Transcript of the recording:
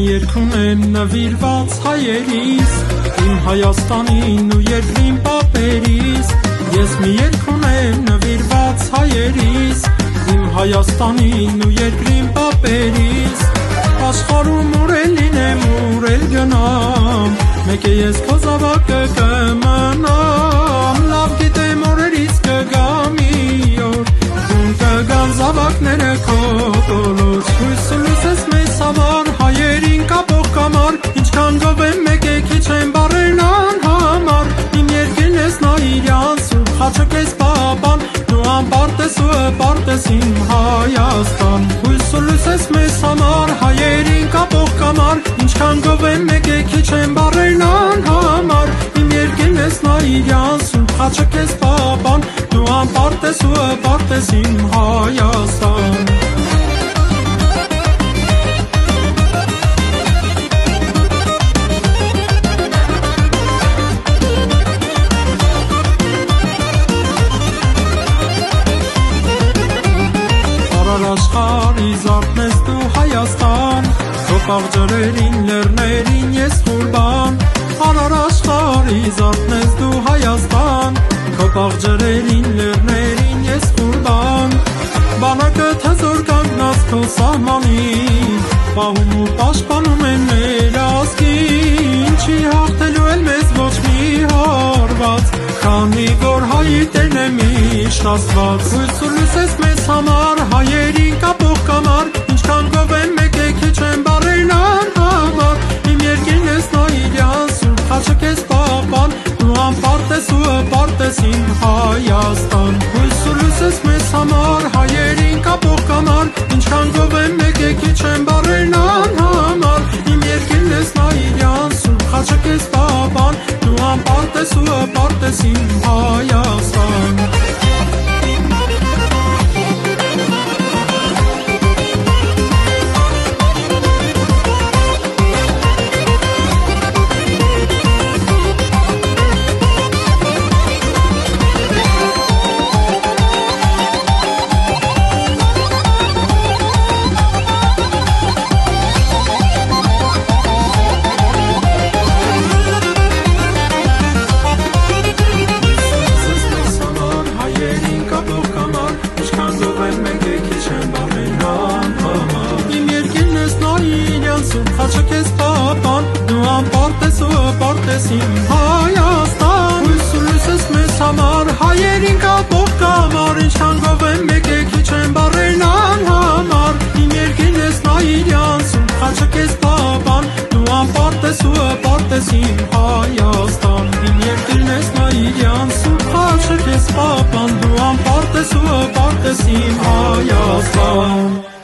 Երկուն եմ նվիրված հայերիս, իմ Հայաստանին ու երկրին պապերիս։ Ես մի երկուն եմ նվիրված հայերիս, իմ Հայաստանին ու երկրին պապերիս։ Աշխարհում ուր էլ լինեմ, ուր էլ գնամ, մեկ է ես քո զավակը կմնամ։ Լավ գիտեմ օրերից կգա մի օր, ում կգան զավակները քո կոլոջ։ Հույս ու լույս ես մեզ համար, հայերին կապող կամար, ինչքան գովեմ մեկ է քիչ են բառերն անհամար։ Իմ երկիրն ես նայիրյան, սուրբ խաչը քեզ պապան, դու անպարտ ես ու հպարտ ես իմ Հայաստան։ Հույս ու լույս ես մեզ համար, հայերին կապող կամար, ինչքան գովեմ մեկ է քիչ են բառերն անհամար։ Իմ երկիրն ես նայիրյան, սուրբ խաչը քեզ պապան, դու անպարտ ես ու հպարտ ես իմ Հայաստան։ Աշխարհի զարթնես դու Հայաստան, քո աղջերին լեռներին ես խուրբան։ Արար աշխարհի զարթնես դու Հայաստան, քո աղջերին լեռներին ես խուրբան։ Բանակը թեզոր կանգնած քո սահմանին, պահում ու պաշտպանում են մեր ազգին։ Չի հաղթելու էլ մեզ ոչ մի հարված, քանի որ հայի տերն է միշտ Աստված։ Հույս ու լույս ես մեզ համար, հայերին կապող կամար, ինչքան գովեմ մեկ է քիչ են բառերն անհամար։ Իմ երկիրն ես նայիրյան, սուրբ խաչը քեզ պապան, դու անպարտ ես ու հպարտ ես իմ Հայաստան։ Հույս ու լույս ես մեզ համար, հայերին կապող կամար, ինչքան գովեմ մեկ է քիչ են բառերն անհամար։ Իմ երկիրն ես նայիրյան, սուրբ խաչը քեզ պապան, դու անպարտ ես ու հպարտ ես իմ Հայաստան։ Խաչը քեզ պապան, դու անպարտ ես ու հպարտ ես իմ Հայաստան։ Հույս ու լույս ես մեզ համար, հայերին կապող կամար, ինչքան գովեմ մեկ է քիչ են բառերն անհամար։ Իմ երկիրն ես նայիրյան, սուրբ խաչը քեզ պապան, դու անպարտ ես ու հպարտ ես իմ Հայաստան։ Իմ երկիրն ես նայիրյան, սուրբ խաչը քեզ պապան, դու անպարտ ես ու հպարտ ես իմ Հայաստան։